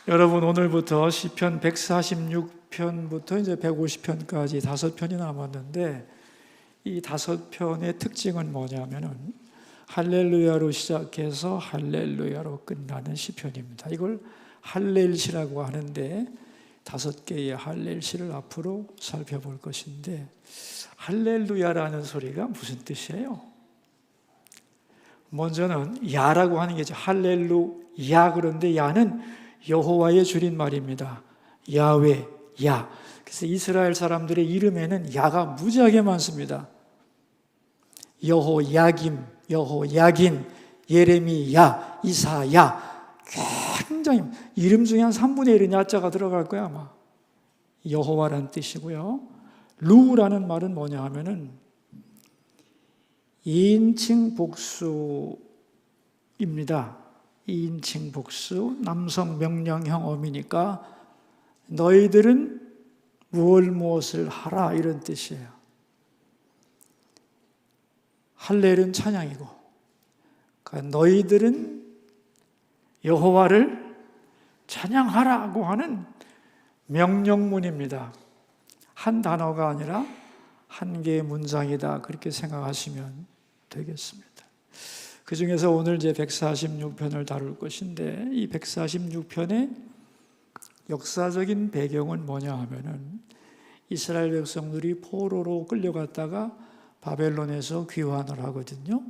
여러분, 오늘부터 시편 146편부터 이제 150편까지 5편이 남았는데, 이 5편의 특징은 뭐냐면은 할렐루야로 시작해서 할렐루야로 끝나는 시편입니다. 이걸 할렐시라고 하는데 5개의 할렐시를 앞으로 살펴볼 것인데, 할렐루야라는 소리가 무슨 뜻이에요? 먼저는 야라고 하는 게죠. 할렐루야. 그런데 야는 여호와의 줄임말입니다. 야훼, 야. 그래서 이스라엘 사람들의 이름에는 야가 무지하게 많습니다. 여호야김, 여호야긴, 예레미야, 이사야. 굉장히 이름 중에 한 3분의 1은 야자가 들어갈 거야 아마. 여호와라는 뜻이고요. 루라는 말은 뭐냐 하면은 2인칭 복수입니다. 2인칭 복수, 남성 명령형 어미니까 너희들은 무엇을 하라 이런 뜻이에요. 할렐은 찬양이고, 그러니까 너희들은 여호와를 찬양하라고 하는 명령문입니다. 한 단어가 아니라 한 개의 문장이다, 그렇게 생각하시면 되겠습니다. 그 중에서 오늘 이제 146편을 다룰 것인데, 이 146편의 역사적인 배경은 뭐냐 하면은 이스라엘 백성들이 포로로 끌려갔다가 바벨론에서 귀환을 하거든요.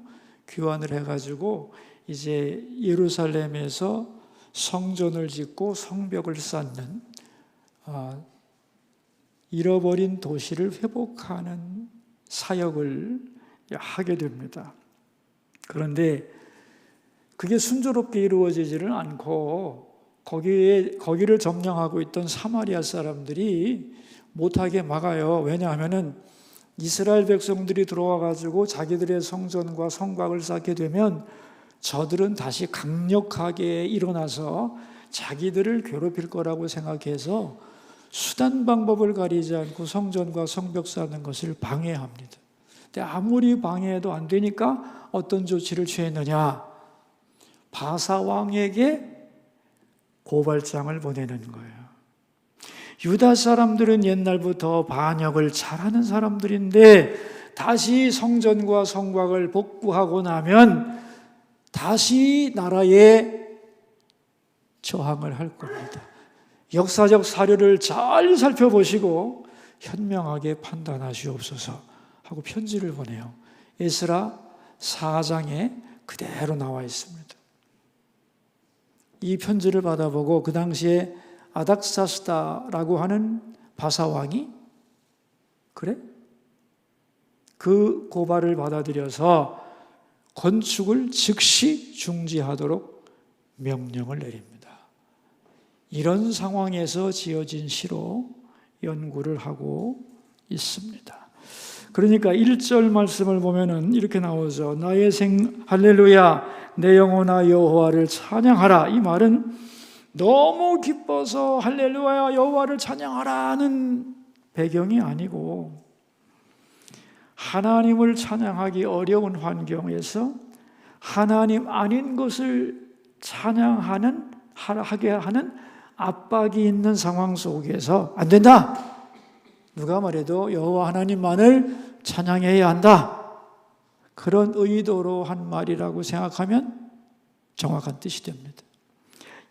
귀환을 해가지고 이제 예루살렘에서 성전을 짓고 성벽을 쌓는, 잃어버린 도시를 회복하는 사역을 하게 됩니다. 그런데 그게 순조롭게 이루어지지를 않고 거기를 점령하고 있던 사마리아 사람들이 못하게 막아요. 왜냐하면은 이스라엘 백성들이 들어와 가지고 자기들의 성전과 성곽을 쌓게 되면 저들은 다시 강력하게 일어나서 자기들을 괴롭힐 거라고 생각해서 수단 방법을 가리지 않고 성전과 성벽 쌓는 것을 방해합니다. 근데 아무리 방해해도 안 되니까 어떤 조치를 취했느냐? 바사 왕에게 고발장을 보내는 거예요. 유다 사람들은 옛날부터 반역을 잘하는 사람들인데 다시 성전과 성곽을 복구하고 나면 다시 나라에 저항을 할 겁니다. 역사적 사료를 잘 살펴보시고 현명하게 판단하시옵소서 하고 편지를 보내요. 에스라 4장에 그대로 나와 있습니다. 이 편지를 받아보고 그 당시에 아닥사스다라고 하는 바사왕이 그래? 그 고발을 받아들여서 건축을 즉시 중지하도록 명령을 내립니다. 이런 상황에서 지어진 시로 연구를 하고 있습니다. 그러니까 1절 말씀을 보면은 이렇게 나오죠. 나의 할렐루야, 내 영혼아 여호와를 찬양하라. 이 말은 너무 기뻐서 할렐루야 여호와를 찬양하라는 배경이 아니고, 하나님을 찬양하기 어려운 환경에서 하나님 아닌 것을 하게 하는 압박이 있는 상황 속에서 안 된다. 누가 말해도 여호와 하나님만을 찬양해야 한다. 그런 의도로 한 말이라고 생각하면 정확한 뜻이 됩니다.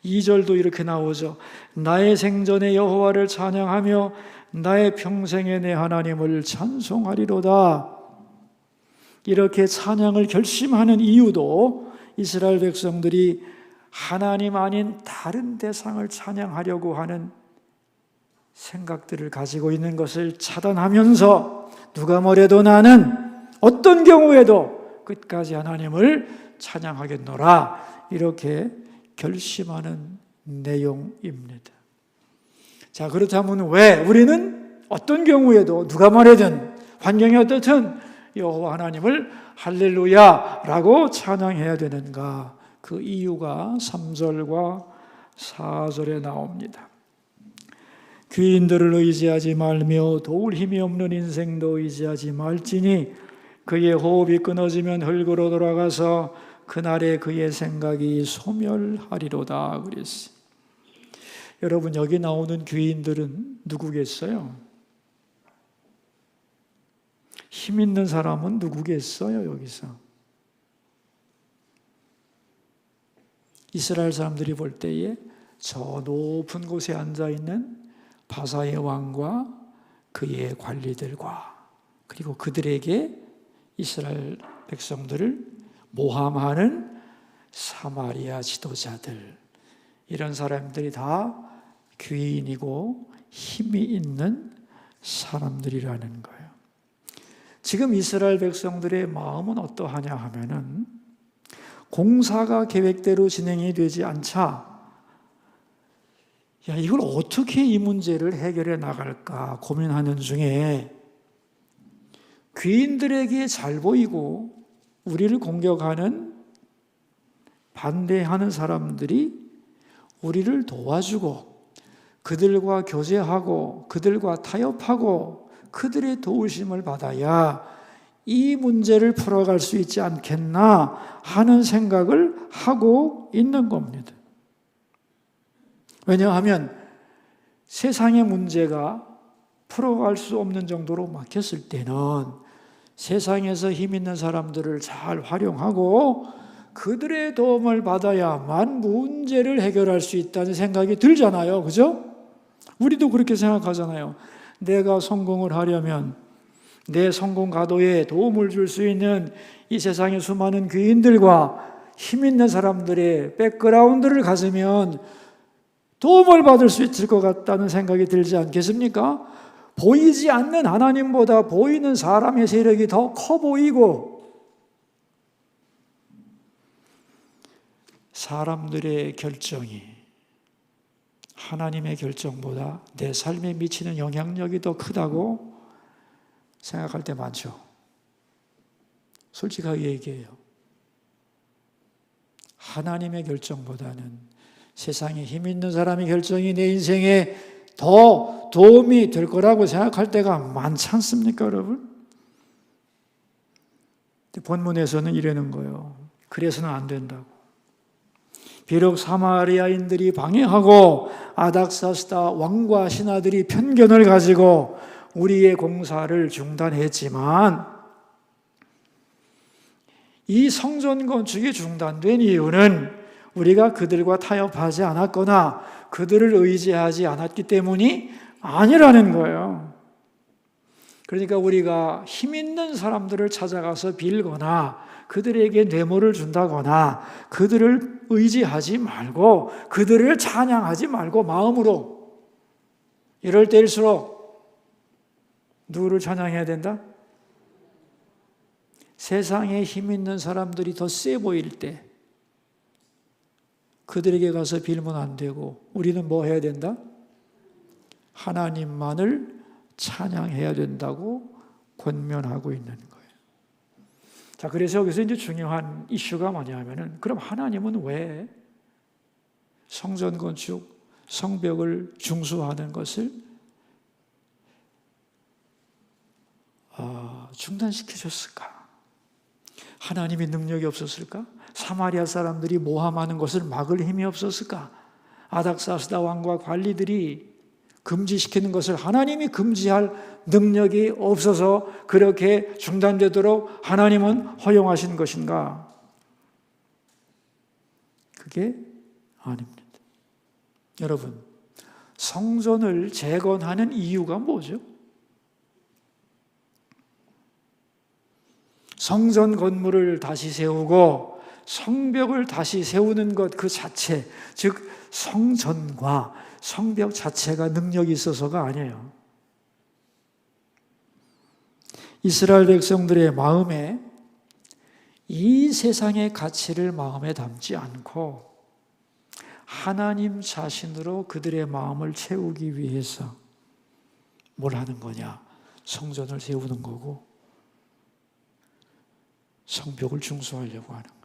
2절도 이렇게 나오죠. 나의 생전에 여호와를 찬양하며 나의 평생에 내 하나님을 찬송하리로다. 이렇게 찬양을 결심하는 이유도 이스라엘 백성들이 하나님 아닌 다른 대상을 찬양하려고 하는 생각들을 가지고 있는 것을 차단하면서 누가 뭐래도 나는 어떤 경우에도 끝까지 하나님을 찬양하겠노라, 이렇게 결심하는 내용입니다. 자, 그렇다면 왜 우리는 어떤 경우에도 누가 말하든 환경이 어떻든 여호와 하나님을 할렐루야라고 찬양해야 되는가? 그 이유가 3절과 4절에 나옵니다. 귀인들을 의지하지 말며 도울 힘이 없는 인생도 의지하지 말지니 그의 호흡이 끊어지면 흙으로 돌아가서 그날에 그의 생각이 소멸하리로다 그랬어요. 여러분, 여기 나오는 귀인들은 누구겠어요? 힘 있는 사람은 누구겠어요, 여기서? 이스라엘 사람들이 볼 때에 저 높은 곳에 앉아있는 바사의 왕과 그의 관리들과 그리고 그들에게 이스라엘 백성들을 모함하는 사마리아 지도자들, 이런 사람들이 다 귀인이고 힘이 있는 사람들이라는 거예요. 지금 이스라엘 백성들의 마음은 어떠하냐 하면은 공사가 계획대로 진행이 되지 않자 이걸 어떻게 이 문제를 해결해 나갈까 고민하는 중에 귀인들에게 잘 보이고 우리를 공격하는 반대하는 사람들이 우리를 도와주고 그들과 교제하고 그들과 타협하고 그들의 도우심을 받아야 이 문제를 풀어갈 수 있지 않겠나 하는 생각을 하고 있는 겁니다. 왜냐하면 세상의 문제가 풀어갈 수 없는 정도로 막혔을 때는 세상에서 힘 있는 사람들을 잘 활용하고 그들의 도움을 받아야만 문제를 해결할 수 있다는 생각이 들잖아요. 그죠? 우리도 그렇게 생각하잖아요. 내가 성공을 하려면 내 성공 가도에 도움을 줄 수 있는 이 세상의 수많은 귀인들과 힘 있는 사람들의 백그라운드를 가지면 도움을 받을 수 있을 것 같다는 생각이 들지 않겠습니까? 보이지 않는 하나님보다 보이는 사람의 세력이 더 커 보이고 사람들의 결정이 하나님의 결정보다 내 삶에 미치는 영향력이 더 크다고 생각할 때 많죠. 솔직하게 얘기해요. 하나님의 결정보다는 세상에 힘 있는 사람의 결정이 내 인생에 더 도움이 될 거라고 생각할 때가 많지 않습니까, 여러분? 본문에서는 이러는 거예요. 그래서는 안 된다고. 비록 사마리아인들이 방해하고 아닥사스다 왕과 신하들이 편견을 가지고 우리의 공사를 중단했지만 이 성전 건축이 중단된 이유는 우리가 그들과 타협하지 않았거나 그들을 의지하지 않았기 때문이 아니라는 거예요. 그러니까 우리가 힘 있는 사람들을 찾아가서 빌거나 그들에게 뇌물을 준다거나 그들을 의지하지 말고 그들을 찬양하지 말고 마음으로 이럴 때일수록 누구를 찬양해야 된다? 세상에 힘 있는 사람들이 더 세 보일 때 그들에게 가서 빌면 안 되고 우리는 뭐 해야 된다? 하나님만을 찬양해야 된다고 권면하고 있는 거예요. 자, 그래서 여기서 이제 중요한 이슈가 뭐냐면은 그럼 하나님은 왜 성전 건축, 성벽을 중수하는 것을 중단시키셨을까? 하나님의 능력이 없었을까? 사마리아 사람들이 모함하는 것을 막을 힘이 없었을까? 아닥사스다 왕과 관리들이 금지시키는 것을 하나님이 금지할 능력이 없어서 그렇게 중단되도록 하나님은 허용하신 것인가? 그게 아닙니다. 여러분, 성전을 재건하는 이유가 뭐죠? 성전 건물을 다시 세우고 성벽을 다시 세우는 것 그 자체, 즉 성전과 성벽 자체가 능력이 있어서가 아니에요. 이스라엘 백성들의 마음에 이 세상의 가치를 마음에 담지 않고 하나님 자신으로 그들의 마음을 채우기 위해서 뭘 하는 거냐? 성전을 세우는 거고 성벽을 중수하려고 하는 거예요.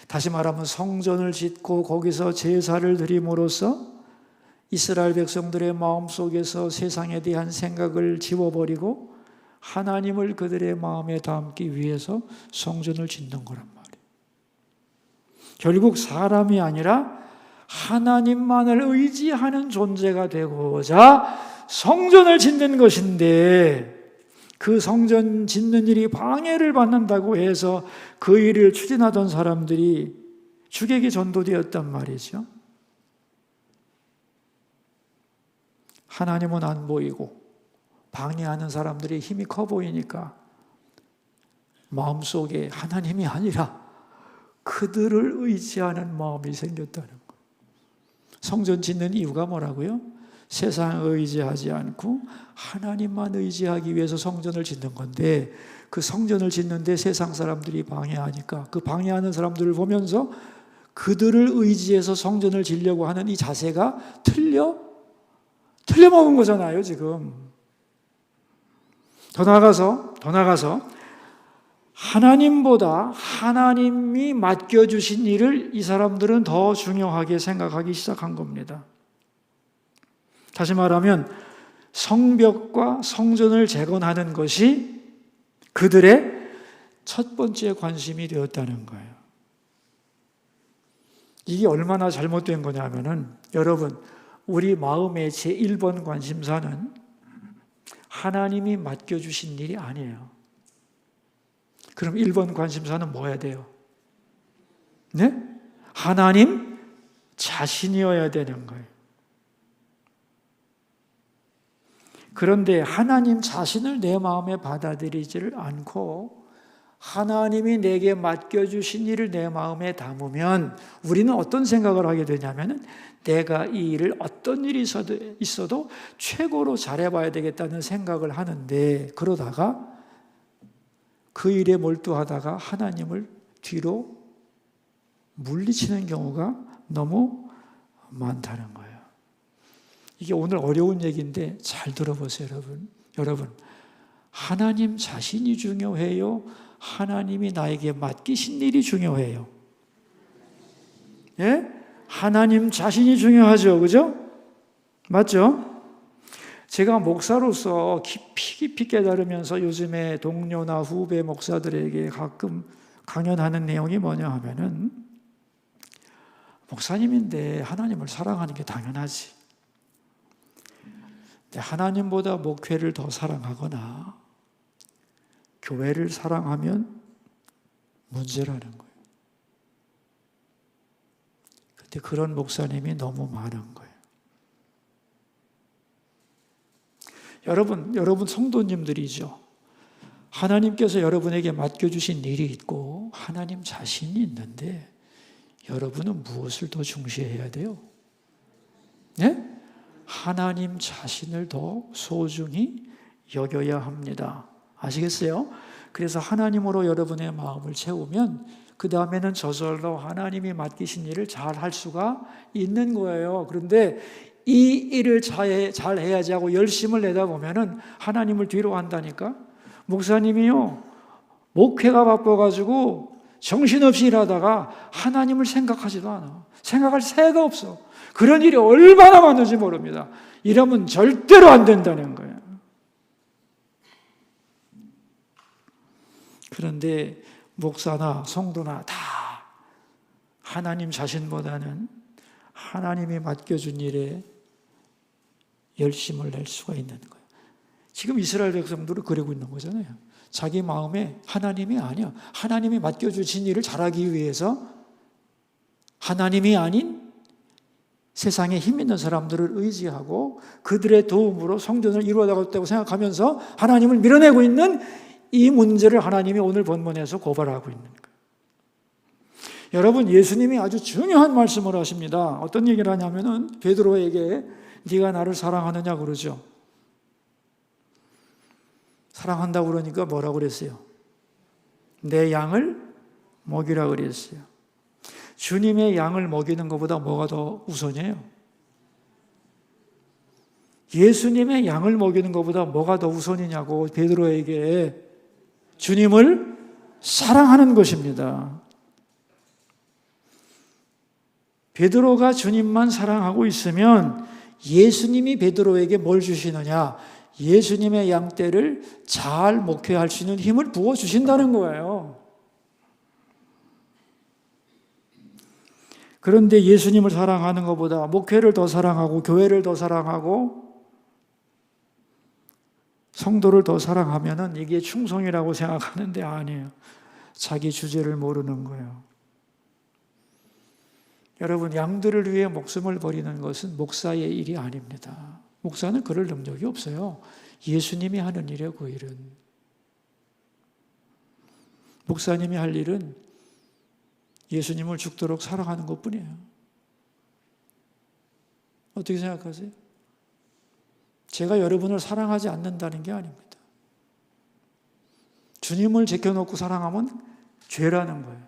다시 말하면 성전을 짓고 거기서 제사를 드림으로써 이스라엘 백성들의 마음속에서 세상에 대한 생각을 지워버리고 하나님을 그들의 마음에 담기 위해서 성전을 짓는 거란 말이에요. 결국 사람이 아니라 하나님만을 의지하는 존재가 되고자 성전을 짓는 것인데, 그 성전 짓는 일이 방해를 받는다고 해서 그 일을 추진하던 사람들이 죽에게 전도되었단 말이죠. 하나님은 안 보이고 방해하는 사람들이 힘이 커 보이니까 마음속에 하나님이 아니라 그들을 의지하는 마음이 생겼다는 거예요. 성전 짓는 이유가 뭐라고요? 세상을 의지하지 않고 하나님만 의지하기 위해서 성전을 짓는 건데, 그 성전을 짓는데 세상 사람들이 방해하니까 그 방해하는 사람들을 보면서 그들을 의지해서 성전을 짓려고 하는 이 자세가 틀려먹은 거잖아요, 지금. 더 나아가서 하나님보다 하나님이 맡겨주신 일을 이 사람들은 더 중요하게 생각하기 시작한 겁니다. 다시 말하면 성벽과 성전을 재건하는 것이 그들의 첫 번째 관심이 되었다는 거예요. 이게 얼마나 잘못된 거냐면은, 여러분, 우리 마음의 제1번 관심사는 하나님이 맡겨주신 일이 아니에요. 그럼 1번 관심사는 뭐야 돼요? 네? 하나님 자신이어야 되는 거예요. 그런데 하나님 자신을 내 마음에 받아들이지를 않고 하나님이 내게 맡겨주신 일을 내 마음에 담으면 우리는 어떤 생각을 하게 되냐면, 내가 이 일을 어떤 일이 있어도 최고로 잘해봐야 되겠다는 생각을 하는데, 그러다가 그 일에 몰두하다가 하나님을 뒤로 물리치는 경우가 너무 많다는 거예요. 이게 오늘 어려운 얘기인데 잘 들어보세요, 여러분. 하나님 자신이 중요해요? 하나님이 나에게 맡기신 일이 중요해요? 예? 하나님 자신이 중요하죠, 그죠? 맞죠? 제가 목사로서 깊이 깨달으면서 요즘에 동료나 후배 목사들에게 가끔 강연하는 내용이 뭐냐 하면은, 목사님인데 하나님을 사랑하는 게 당연하지. 근데 하나님보다 목회를 더 사랑하거나 교회를 사랑하면 문제라는 거예요. 근데 그런 목사님이 너무 많은 거예요. 여러분 성도님들이죠. 하나님께서 여러분에게 맡겨주신 일이 있고 하나님 자신이 있는데, 여러분은 무엇을 더 중시해야 돼요? 네? 하나님 자신을 더 소중히 여겨야 합니다. 아시겠어요? 그래서 하나님으로 여러분의 마음을 채우면 그 다음에는 저절로 하나님이 맡기신 일을 잘 할 수가 있는 거예요. 그런데 이 일을 잘 해야지 하고 열심을 내다 보면은 하나님을 뒤로 한다니까. 목사님이요, 목회가 바빠가지고 정신없이 일하다가 하나님을 생각하지도 않아. 생각할 새가 없어. 그런 일이 얼마나 많은지 모릅니다. 이러면 절대로 안 된다는 거예요. 그런데 목사나 성도나 다 하나님 자신보다는 하나님이 맡겨준 일에 열심을 낼 수가 있는 거예요. 지금 이스라엘 백성들을 그러고 있는 거잖아요. 자기 마음에 하나님이 아니야. 하나님이 맡겨주신 일을 잘하기 위해서 하나님이 아닌 세상에 힘 있는 사람들을 의지하고 그들의 도움으로 성전을 이루어나갔다고 생각하면서 하나님을 밀어내고 있는 이 문제를 하나님이 오늘 본문에서 고발하고 있는 거예요. 여러분, 예수님이 아주 중요한 말씀을 하십니다. 어떤 얘기를 하냐면은 베드로에게 네가 나를 사랑하느냐 그러죠. 사랑한다고 그러니까 뭐라고 그랬어요? 내 양을 먹이라 그랬어요. 주님의 양을 먹이는 것보다 뭐가 더 우선이에요? 예수님의 양을 먹이는 것보다 뭐가 더 우선이냐고 베드로에게 주님을 사랑하는 것입니다. 베드로가 주님만 사랑하고 있으면 예수님이 베드로에게 뭘 주시느냐? 예수님의 양떼를 잘 목회할 수 있는 힘을 부어주신다는 거예요. 그런데 예수님을 사랑하는 것보다 목회를 더 사랑하고 교회를 더 사랑하고 성도를 더 사랑하면은 이게 충성이라고 생각하는데 아니에요. 자기 주제를 모르는 거예요. 여러분, 양들을 위해 목숨을 버리는 것은 목사의 일이 아닙니다. 목사는 그럴 능력이 없어요. 예수님이 하는 일이에요, 그 일은. 목사님이 할 일은 예수님을 죽도록 사랑하는 것뿐이에요. 어떻게 생각하세요? 제가 여러분을 사랑하지 않는다는 게 아닙니다. 주님을 제껴놓고 사랑하면 죄라는 거예요.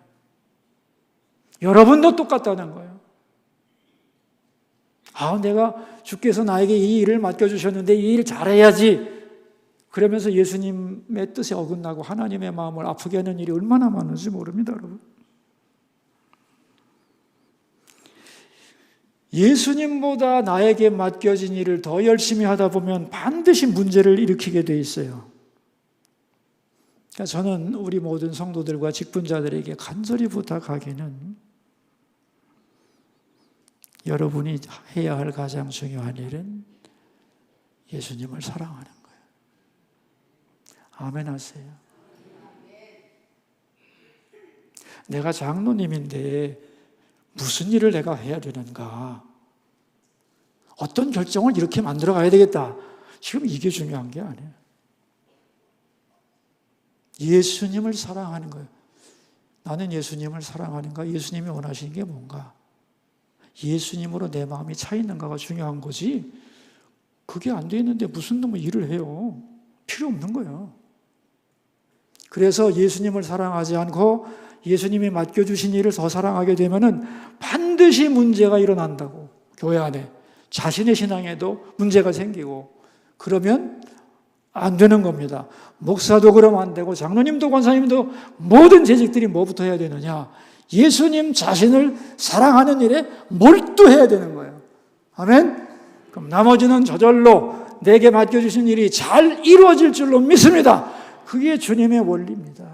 여러분도 똑같다는 거예요. 내가 주께서 나에게 이 일을 맡겨주셨는데 이 일 잘해야지. 그러면서 예수님의 뜻에 어긋나고 하나님의 마음을 아프게 하는 일이 얼마나 많은지 모릅니다, 여러분. 예수님보다 나에게 맡겨진 일을 더 열심히 하다 보면 반드시 문제를 일으키게 돼 있어요. 그러니까 저는 우리 모든 성도들과 직분자들에게 간절히 부탁하기는 여러분이 해야 할 가장 중요한 일은 예수님을 사랑하는 거예요. 아멘 하세요. 내가 장로님인데 무슨 일을 내가 해야 되는가? 어떤 결정을 이렇게 만들어 가야 되겠다. 지금 이게 중요한 게 아니에요. 예수님을 사랑하는 거예요. 나는 예수님을 사랑하는가? 예수님이 원하시는 게 뭔가? 예수님으로 내 마음이 차 있는가가 중요한 거지. 그게 안 돼 있는데 무슨 놈의 일을 해요? 필요 없는 거예요. 그래서 예수님을 사랑하지 않고 예수님이 맡겨주신 일을 더 사랑하게 되면은 반드시 문제가 일어난다고. 교회 안에 자신의 신앙에도 문제가 생기고 그러면 안 되는 겁니다. 목사도 그러면 안 되고 장로님도 권사님도 모든 재직들이 뭐부터 해야 되느냐? 예수님 자신을 사랑하는 일에 몰두해야 되는 거예요. 아멘? 그럼 나머지는 저절로 내게 맡겨주신 일이 잘 이루어질 줄로 믿습니다. 그게 주님의 원리입니다.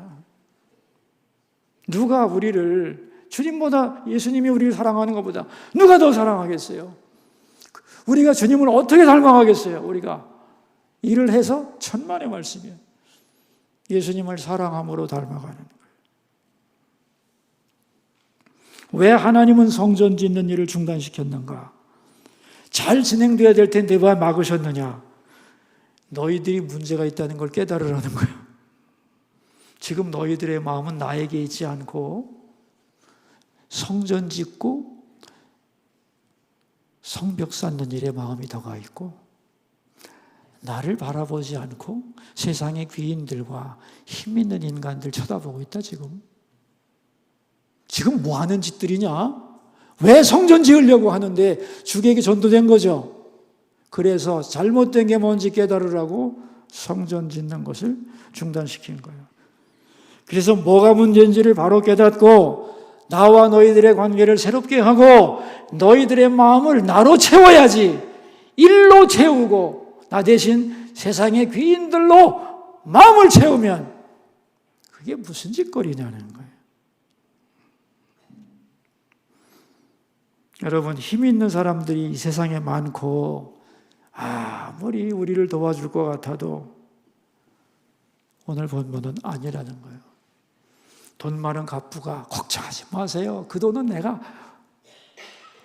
누가 우리를 주님보다 예수님이 우리를 사랑하는 것보다 누가 더 사랑하겠어요? 우리가 주님을 어떻게 닮아가겠어요? 우리가 일을 해서 천만의 말씀이에요. 예수님을 사랑함으로 닮아가는 거예요. 왜 하나님은 성전 짓는 일을 중단시켰는가? 잘 진행돼야 될 텐데 왜 막으셨느냐? 너희들이 문제가 있다는 걸 깨달으라는 거예요. 지금 너희들의 마음은 나에게 있지 않고 성전 짓고 성벽 쌓는 일에 마음이 더가 있고 나를 바라보지 않고 세상의 귀인들과 힘 있는 인간들 쳐다보고 있다 지금. 지금 뭐 하는 짓들이냐? 왜 성전 지으려고 하는데 주객이 전도된 거죠. 그래서 잘못된 게 뭔지 깨달으라고 성전 짓는 것을 중단시킨 거예요. 그래서 뭐가 문제인지를 바로 깨닫고 나와 너희들의 관계를 새롭게 하고 너희들의 마음을 나로 채워야지. 일로 채우고 나 대신 세상의 귀인들로 마음을 채우면 그게 무슨 짓거리냐는 거예요. 여러분, 힘 있는 사람들이 이 세상에 많고 아무리 우리를 도와줄 것 같아도 오늘 본문은 아니라는 거예요. 돈 많은 갑부가 걱정하지 마세요. 그 돈은 내가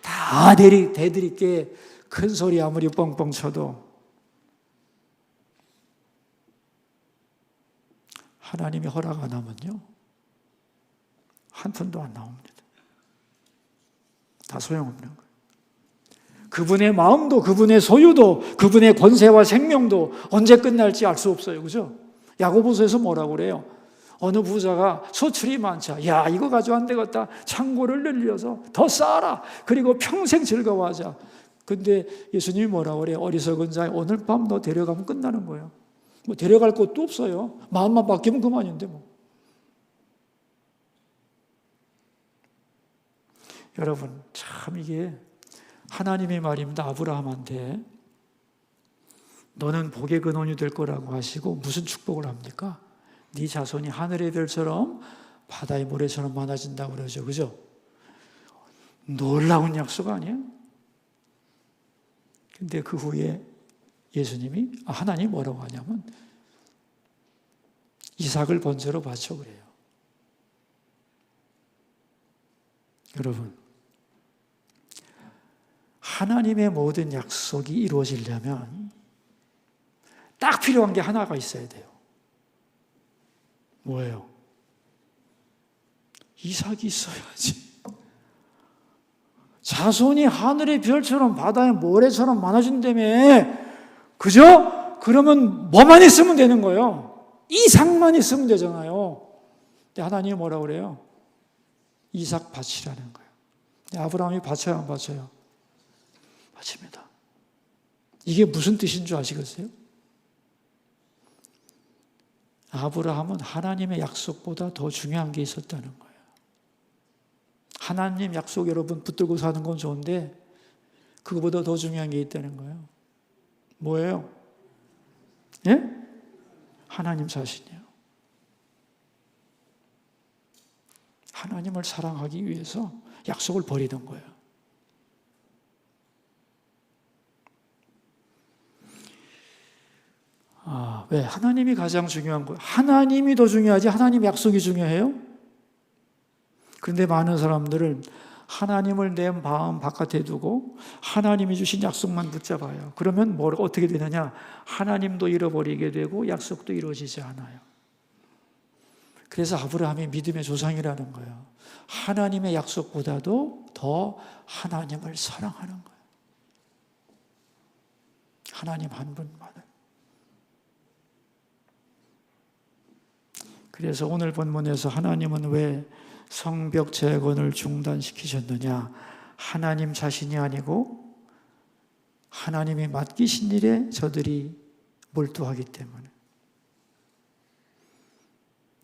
다 대드릴게. 큰 소리 아무리 뻥뻥 쳐도 하나님이 허락 안 하면요 한 푼도 안 나옵니다. 다 소용없는 거예요. 그분의 마음도 그분의 소유도 그분의 권세와 생명도 언제 끝날지 알 수 없어요. 그죠? 야고보서에서 뭐라고 그래요? 어느 부자가 소출이 많자. 야, 이거 가지고 안 되겠다. 창고를 늘려서 더 쌓아라. 그리고 평생 즐거워하자. 근데 예수님이 뭐라고 그래요? 어리석은 자야, 오늘 밤 너 데려가면 끝나는 거예요. 뭐 데려갈 곳도 없어요. 마음만 바뀌면 그만인데 뭐. 여러분, 참 이게 하나님의 말입니다. 아브라함한테 너는 복의 근원이 될 거라고 하시고 무슨 축복을 합니까? 네 자손이 하늘의 별처럼 바다의 모래처럼 많아진다고 그러죠. 그죠? 놀라운 약속 아니에요? 근데 그 후에 예수님이, 하나님 뭐라고 하냐면 이삭을 번제로 바쳐 그래요. 여러분, 하나님의 모든 약속이 이루어지려면 딱 필요한 게 하나가 있어야 돼요. 뭐예요? 이삭이 있어야지. 자손이 하늘의 별처럼 바다의 모래처럼 많아진다며. 그죠? 그러면 뭐만 있으면 되는 거예요. 이삭만 있으면 되잖아요. 근데 하나님이 뭐라고 그래요? 이삭 바치라는 거예요. 근데 아브라함이 바쳐요, 안 바쳐요? 바칩니다. 이게 무슨 뜻인 줄 아시겠어요? 아브라함은 하나님의 약속보다 더 중요한 게 있었다는 거예요. 하나님 약속 여러분 붙들고 사는 건 좋은데 그거보다 더 중요한 게 있다는 거예요. 뭐예요? 예? 하나님 자신이에요. 하나님을 사랑하기 위해서 약속을 버리던 거예요. 왜? 하나님이 가장 중요한 거예요. 하나님이 더 중요하지 하나님 약속이 중요해요? 그런데 많은 사람들은 하나님을 내 마음 바깥에 두고 하나님이 주신 약속만 붙잡아요. 그러면 어떻게 되느냐? 하나님도 잃어버리게 되고 약속도 이루어지지 않아요. 그래서 아브라함이 믿음의 조상이라는 거예요. 하나님의 약속보다도 더 하나님을 사랑하는 거예요. 하나님 한 분만을. 그래서 오늘 본문에서 하나님은 왜 성벽 재건을 중단시키셨느냐? 하나님 자신이 아니고 하나님이 맡기신 일에 저들이 몰두하기 때문에.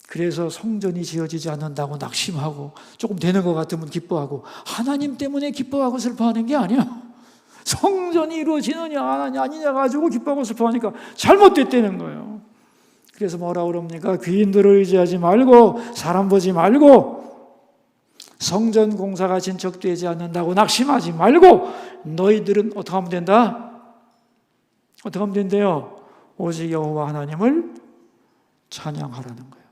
그래서 성전이 지어지지 않는다고 낙심하고 조금 되는 것 같으면 기뻐하고 하나님 때문에 기뻐하고 슬퍼하는 게 아니야. 성전이 이루어지느냐 아니냐 가지고 기뻐하고 슬퍼하니까 잘못됐다는 거예요. 그래서 뭐라고 그럽니까? 귀인들을 의지하지 말고 사람 보지 말고 성전 공사가 진척되지 않는다고 낙심하지 말고 너희들은 어떻게 하면 된다? 어떻게 하면 된대요? 오직 여호와 하나님을 찬양하라는 거예요.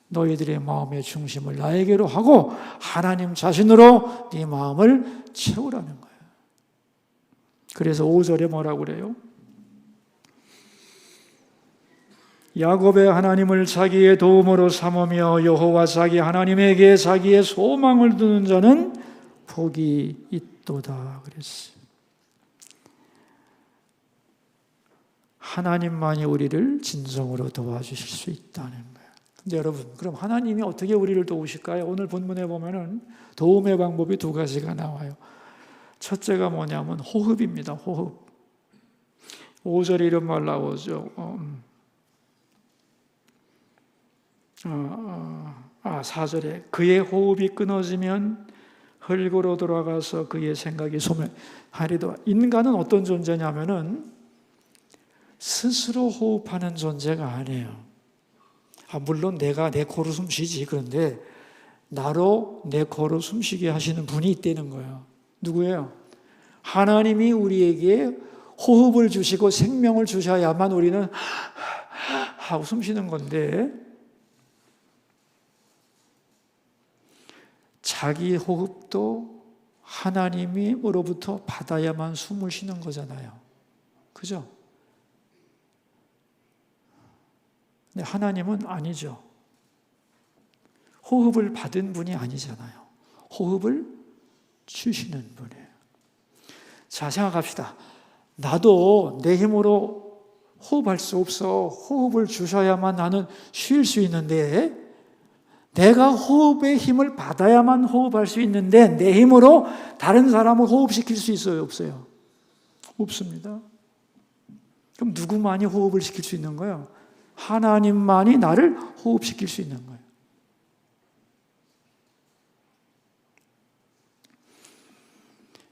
너희들의 마음의 중심을 나에게로 하고 하나님 자신으로 네 마음을 채우라는 거예요. 그래서 5절에 뭐라고 그래요? 야곱의 하나님을 자기의 도움으로 삼으며 여호와 자기 하나님에게 자기의 소망을 두는 자는 복이 있도다 그랬어요. 하나님만이 우리를 진정으로 도와주실 수 있다는 거예요. 근데 여러분, 그럼 하나님이 어떻게 우리를 도우실까요? 오늘 본문에 보면은 도움의 방법이 두 가지가 나와요. 첫째가 뭐냐면 호흡입니다. 호흡. 5절에 이런 말 나오죠. 4절에 그의 호흡이 끊어지면 흙으로 돌아가서 그의 생각이 소멸하리도다. 인간은 어떤 존재냐면은 스스로 호흡하는 존재가 아니에요. 물론 내가 내 코로 숨 쉬지. 그런데 나로 내 코로 숨쉬게 하시는 분이 있다는 거예요. 누구예요? 하나님이 우리에게 호흡을 주시고 생명을 주셔야만 우리는 하고 숨 쉬는 건데 자기 호흡도 하나님으로부터 받아야만 숨을 쉬는 거잖아요. 그죠? 근데 하나님은 아니죠. 호흡을 받은 분이 아니잖아요. 호흡을 주시는 분이에요. 자, 생각합시다. 나도 내 힘으로 호흡할 수 없어. 호흡을 주셔야만 나는 쉴 수 있는데 내가 호흡의 힘을 받아야만 호흡할 수 있는데 내 힘으로 다른 사람을 호흡시킬 수 있어요? 없어요? 없습니다. 그럼 누구만이 호흡을 시킬 수 있는 거예요? 하나님만이 나를 호흡시킬 수 있는 거예요.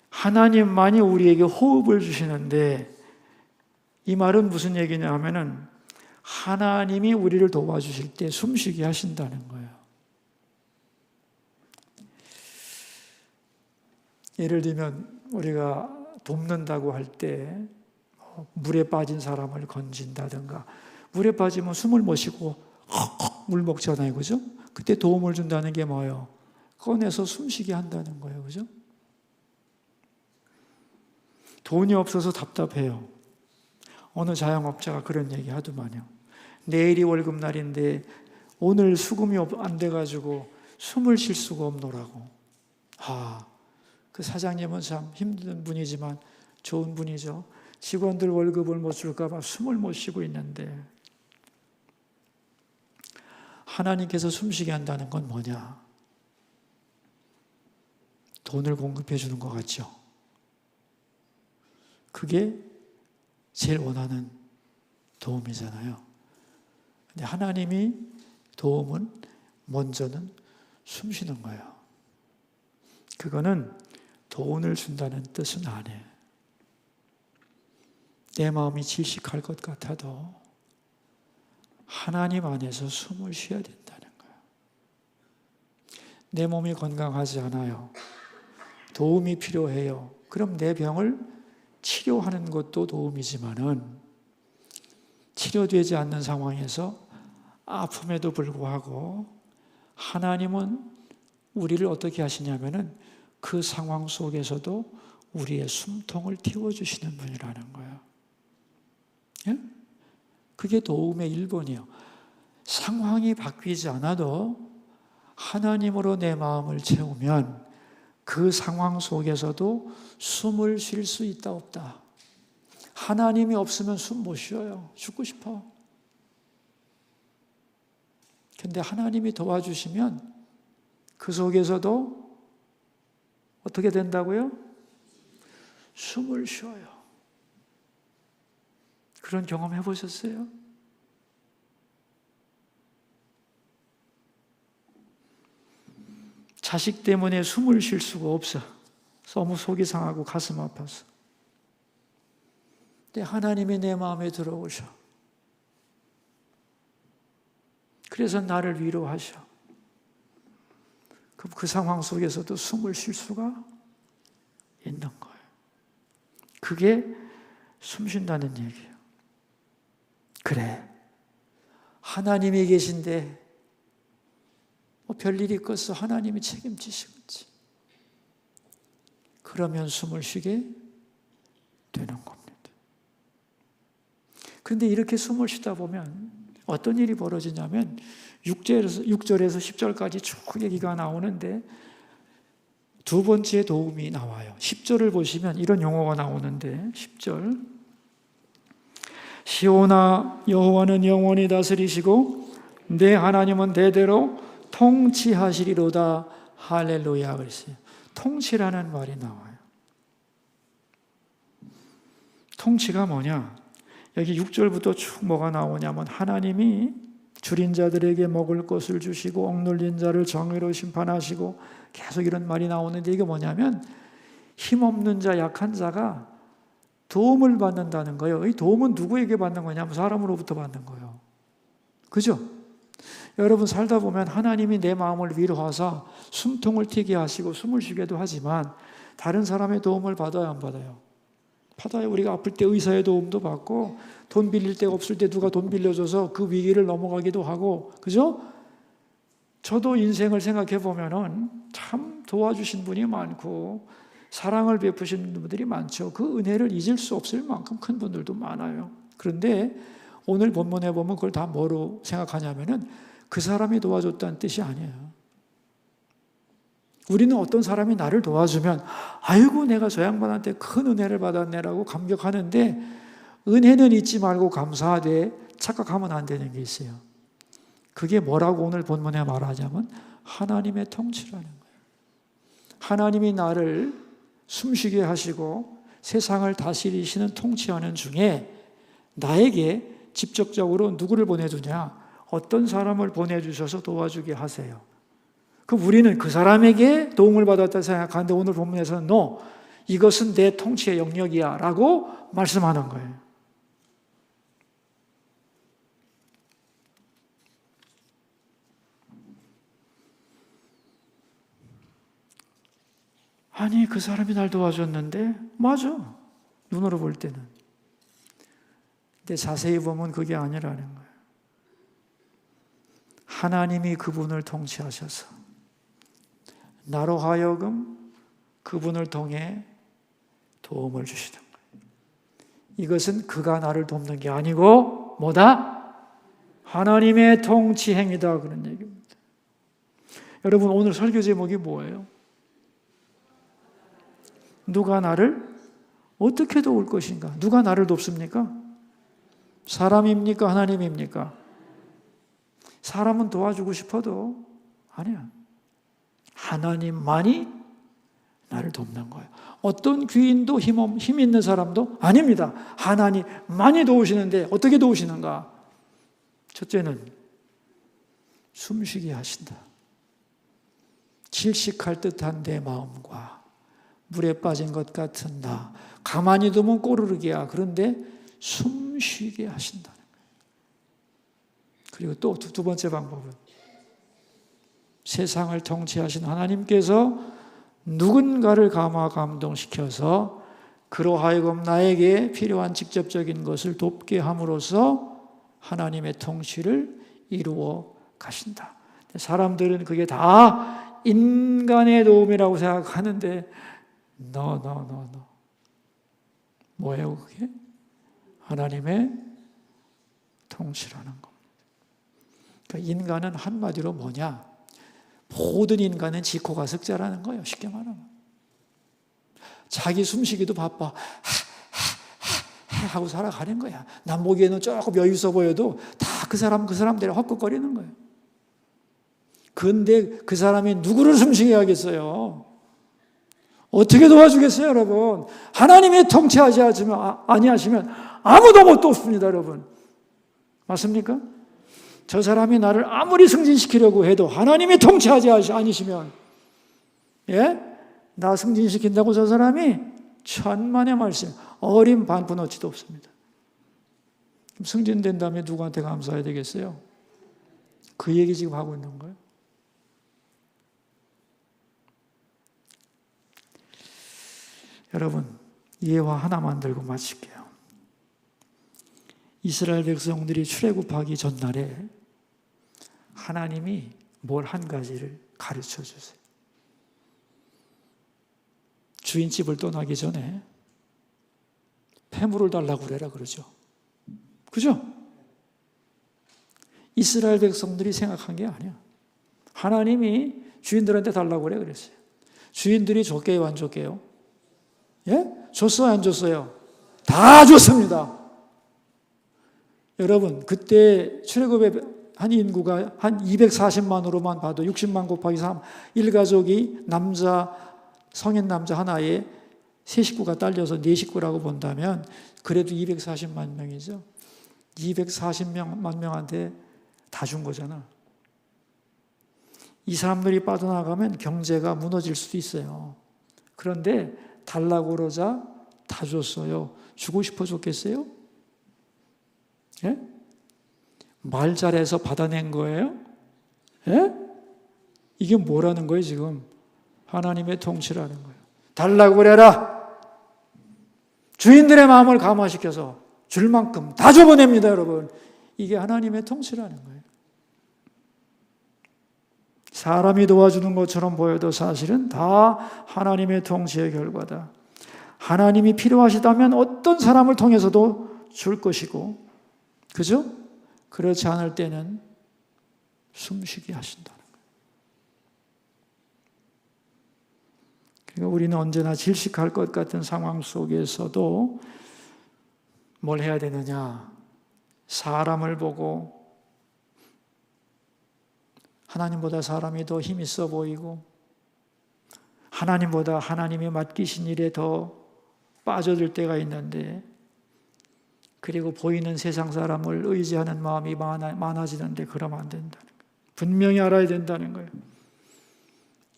하나님만이 우리에게 호흡을 주시는데 이 말은 무슨 얘기냐 하면은 하나님이 우리를 도와주실 때 숨쉬게 하신다는 거예요. 예를 들면 우리가 돕는다고 할 때 물에 빠진 사람을 건진다든가, 물에 빠지면 숨을 못 쉬고 물 먹잖아요. 그죠? 그때 도움을 준다는 게 뭐예요? 꺼내서 숨쉬게 한다는 거예요. 그죠? 돈이 없어서 답답해요. 어느 자영업자가 그런 얘기 하더만요. 내일이 월급날인데 오늘 수금이 안 돼가지고 숨을 쉴 수가 없노라고. 그 사장님은 참 힘든 분이지만 좋은 분이죠. 직원들 월급을 못 줄까 봐 숨을 못 쉬고 있는데, 하나님께서 숨쉬게 한다는 건 뭐냐? 돈을 공급해 주는 것 같죠? 그게 제일 원하는 도움이잖아요. 근데 하나님이 도움은 먼저는 숨쉬는 거예요. 그거는 돈을 준다는 뜻은 아니에요. 내 마음이 질식할 것 같아도 하나님 안에서 숨을 쉬어야 된다는 거예요. 내 몸이 건강하지 않아요. 도움이 필요해요. 그럼 내 병을 치료하는 것도 도움이지만은, 치료되지 않는 상황에서 아픔에도 불구하고 하나님은 우리를 어떻게 하시냐면은 그 상황 속에서도 우리의 숨통을 틔워주시는 분이라는 거예요. 예? 그게 도움의 1번이에요. 상황이 바뀌지 않아도 하나님으로 내 마음을 채우면 그 상황 속에서도 숨을 쉴 수 있다 없다. 하나님이 없으면 숨 못 쉬어요. 죽고 싶어. 근데 하나님이 도와주시면 그 속에서도 어떻게 된다고요? 숨을 쉬어요. 그런 경험 해보셨어요? 자식 때문에 숨을 쉴 수가 없어. 너무 속이 상하고 가슴 아파서. 근데 하나님이 내 마음에 들어오셔. 그래서 나를 위로하셔. 그럼 그 상황 속에서도 숨을 쉴 수가 있는 거예요. 그게 숨 쉰다는 얘기예요. 그래, 하나님이 계신데 별일이 있겠어. 하나님이 책임지시겠지. 그러면 숨을 쉬게 되는 겁니다. 그런데 이렇게 숨을 쉬다 보면 어떤 일이 벌어지냐면 6절에서 10절까지 쭉 얘기가 나오는데 두 번째 도움이 나와요. 10절을 보시면 이런 용어가 나오는데, 10절, 시온아 여호와는 영원히 다스리시고 내 하나님은 대대로 통치하시리로다. 할렐루야. 그랬어요. 통치라는 말이 나와요. 통치가 뭐냐? 여기 6절부터 쭉 뭐가 나오냐면, 하나님이 줄인 자들에게 먹을 것을 주시고 억눌린 자를 정의로 심판하시고, 계속 이런 말이 나오는데, 이게 뭐냐면 힘없는 자, 약한 자가 도움을 받는다는 거예요. 이 도움은 누구에게 받는 거냐면 사람으로부터 받는 거예요. 그죠? 여러분 살다 보면 하나님이 내 마음을 위로하사 숨통을 튀게 하시고 숨을 쉬게도 하지만 다른 사람의 도움을 받아야 안 받아요? 받아요. 우리가 아플 때 의사의 도움도 받고, 돈 빌릴 데가 없을 때 누가 돈 빌려줘서 그 위기를 넘어가기도 하고, 그죠? 저도 인생을 생각해 보면은 참 도와주신 분이 많고 사랑을 베푸신 분들이 많죠. 그 은혜를 잊을 수 없을 만큼 큰 분들도 많아요. 그런데 오늘 본문에 보면 그걸 다 뭐로 생각하냐면은 그 사람이 도와줬다는 뜻이 아니에요. 우리는 어떤 사람이 나를 도와주면 아이고 내가 저 양반한테 큰 은혜를 받았네라고 감격하는데, 은혜는 잊지 말고 감사하되 착각하면 안 되는 게 있어요. 그게 뭐라고 오늘 본문에 말하자면 하나님의 통치라는 거예요. 하나님이 나를 숨쉬게 하시고 세상을 다스리시는 통치하는 중에 나에게 직접적으로 누구를 보내주냐? 어떤 사람을 보내주셔서 도와주게 하세요. 그럼 우리는 그 사람에게 도움을 받았다 생각하는데 오늘 본문에서는 no, 이것은 내 통치의 영역이야 라고 말씀하는 거예요. 아니, 그 사람이 날 도와줬는데? 맞아. 눈으로 볼 때는. 근데 자세히 보면 그게 아니라는 거예요. 하나님이 그분을 통치하셔서 나로 하여금 그분을 통해 도움을 주시는 거예요. 이것은 그가 나를 돕는 게 아니고 뭐다? 하나님의 통치 행위다, 그런 얘기입니다. 여러분, 오늘 설교 제목이 뭐예요? 누가 나를 어떻게 도울 것인가? 누가 나를 돕습니까? 사람입니까? 하나님입니까? 사람은 도와주고 싶어도 아니야. 하나님만이 나를 돕는 거예요. 어떤 귀인도 힘 있는 사람도 아닙니다. 하나님만이 도우시는데 어떻게 도우시는가? 첫째는 숨쉬게 하신다. 질식할 듯한 내 마음과 물에 빠진 것 같은 나, 가만히 두면 꼬르륵이야. 그런데 숨쉬게 하신다는 거예요. 그리고 또 두 번째 방법은 세상을 통치하신 하나님께서 누군가를 감동시켜서 그로 하여금 나에게 필요한 직접적인 것을 돕게 함으로써 하나님의 통치를 이루어 가신다. 사람들은 그게 다 인간의 도움이라고 생각하는데 No. 뭐예요 그게? 하나님의 통치라는 겁니다. 그러니까 인간은 한마디로 뭐냐? 모든 인간은 지코가석자라는 거예요. 쉽게 말하면. 자기 숨쉬기도 바빠. 하고 살아가는 거야. 남 보기에는 조금 여유 있어 보여도 다 그 사람대로 헛걱거리는 거예요. 그런데 그 사람이 누구를 숨쉬게 하겠어요? 어떻게 도와주겠어요, 여러분? 하나님의 통치하지 아니하시면 아무도 못 돕습니다, 여러분. 맞습니까? 저 사람이 나를 아무리 승진시키려고 해도 하나님이 통치하지 아니시면, 나 승진시킨다고 저 사람이 천만의 말씀, 어림 반푼어치도 없습니다. 승진된 다음에 누구한테 감사해야 되겠어요? 그 얘기 지금 하고 있는 거예요. 여러분, 예화 하나만 들고 마칠게요. 이스라엘 백성들이 출애굽하기 전날에 하나님이 뭘 한 가지를 가르쳐 주세요. 주인집을 떠나기 전에 폐물을 달라고 그래라 그러죠. 그죠? 이스라엘 백성들이 생각한 게 아니야. 하나님이 주인들한테 달라고 그랬어요. 주인들이 줬게요, 안 줬게요? 줬어요, 안 줬어요? 다 줬습니다. 여러분, 그때 출애굽의 한 인구가 한 240만으로만 봐도 60만 곱하기 3, 1가족이 성인 남자 하나에 세 식구가 딸려서 네 식구라고 본다면 그래도 240만 명이죠. 240만 명한테 다 준 거잖아. 이 사람들이 빠져나가면 경제가 무너질 수도 있어요. 그런데 달라고 그러자 다 줬어요. 주고 싶어 줬겠어요? 말 잘해서 받아낸 거예요? 이게 뭐라는 거예요 지금? 하나님의 통치라는 거예요. 달라고 그래라. 주인들의 마음을 감화시켜서 줄 만큼 다 줘보냅니다, 여러분. 이게 하나님의 통치라는 거예요. 사람이 도와주는 것처럼 보여도 사실은 다 하나님의 통치의 결과다. 하나님이 필요하시다면 어떤 사람을 통해서도 줄 것이고, 그죠? 그렇지 않을 때는 숨쉬게 하신다는 거예요. 그러니까 우리는 언제나 질식할 것 같은 상황 속에서도 뭘 해야 되느냐? 사람을 보고 하나님보다 사람이 더 힘 있어 보이고 하나님보다 하나님이 맡기신 일에 더 빠져들 때가 있는데, 그리고 보이는 세상 사람을 의지하는 마음이 많아지는데 그러면 안 된다는 거예요. 분명히 알아야 된다는 거예요.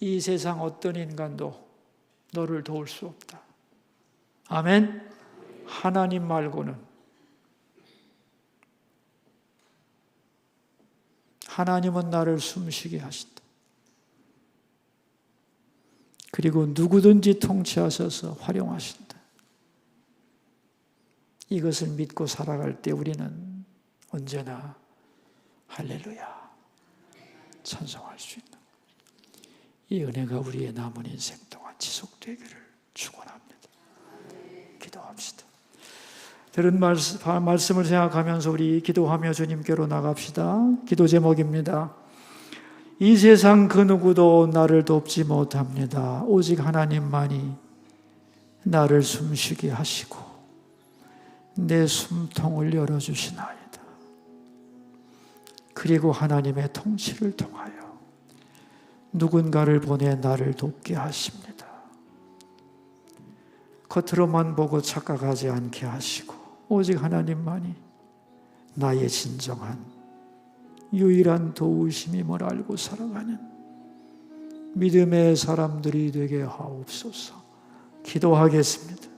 이 세상 어떤 인간도 너를 도울 수 없다. 아멘? 하나님 말고는. 하나님은 나를 숨쉬게 하신다. 그리고 누구든지 통치하셔서 활용하신다. 이것을 믿고 살아갈 때 우리는 언제나 할렐루야 찬송할 수 있는 이 은혜가 우리의 남은 인생 동안 지속되기를 축원합니다. 기도합시다. 들은 말씀을 생각하면서 우리 기도하며 주님께로 나갑시다. 기도 제목입니다. 이 세상 그 누구도 나를 돕지 못합니다. 오직 하나님만이 나를 숨쉬게 하시고 내 숨통을 열어주시나이다. 그리고 하나님의 통치를 통하여 누군가를 보내 나를 돕게 하십니다. 겉으로만 보고 착각하지 않게 하시고 오직 하나님만이 나의 진정한 유일한 도우심임을 알고 살아가는 믿음의 사람들이 되게 하옵소서. 기도하겠습니다.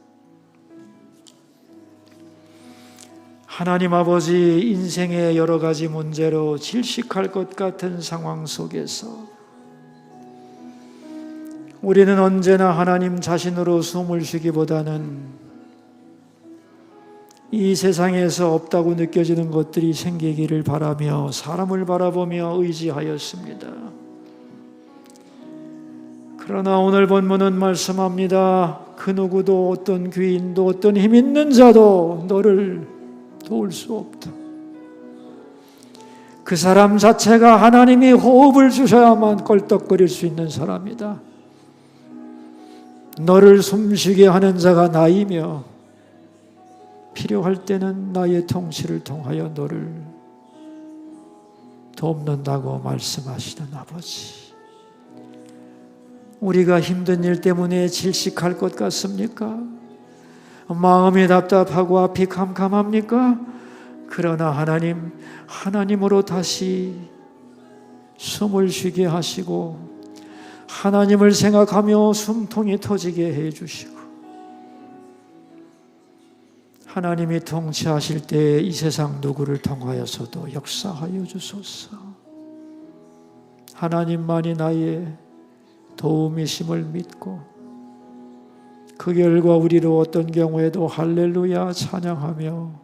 하나님 아버지, 인생의 여러 가지 문제로 질식할 것 같은 상황 속에서 우리는 언제나 하나님 자신으로 숨을 쉬기보다는 이 세상에서 없다고 느껴지는 것들이 생기기를 바라며 사람을 바라보며 의지하였습니다. 그러나 오늘 본문은 말씀합니다. 그 누구도 어떤 귀인도 어떤 힘 있는 자도 너를 도울 수 없다. 그 사람 자체가 하나님이 호흡을 주셔야만 껄떡거릴 수 있는 사람이다. 너를 숨쉬게 하는 자가 나이며 필요할 때는 나의 통치를 통하여 너를 돕는다고 말씀하시는 아버지, 우리가 힘든 일 때문에 질식할 것 같습니까? 마음이 답답하고 앞이 캄캄합니까? 그러나 하나님으로 다시 숨을 쉬게 하시고 하나님을 생각하며 숨통이 터지게 해주시고 하나님이 통치하실 때 이 세상 누구를 통하여서도 역사하여 주소서. 하나님만이 나의 도움이심을 믿고 그 결과 우리로 어떤 경우에도 할렐루야 찬양하며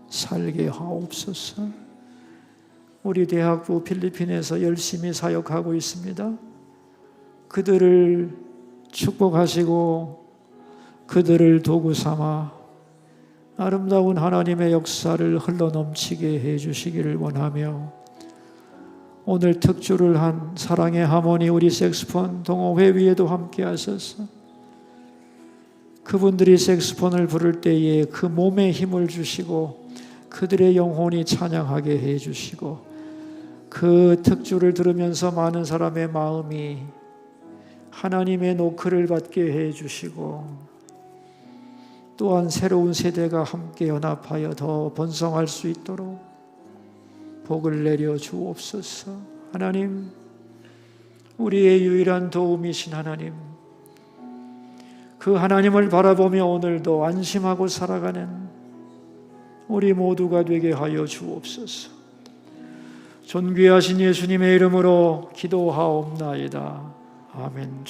살게 하옵소서. 우리 대학부 필리핀에서 열심히 사역하고 있습니다. 그들을 축복하시고 그들을 도구 삼아 아름다운 하나님의 역사를 흘러넘치게 해주시기를 원하며 오늘 특주를 한 사랑의 하모니 우리 색스폰 동호회 위에도 함께 하셔서 그분들이 색스폰을 부를 때에 그 몸에 힘을 주시고 그들의 영혼이 찬양하게 해주시고 그 특주를 들으면서 많은 사람의 마음이 하나님의 노크를 받게 해주시고 또한 새로운 세대가 함께 연합하여 더 번성할 수 있도록 복을 내려 주옵소서. 하나님, 우리의 유일한 도움이신 하나님, 그 하나님을 바라보며 오늘도 안심하고 살아가는 우리 모두가 되게 하여 주옵소서. 존귀하신 예수님의 이름으로 기도하옵나이다. 아멘.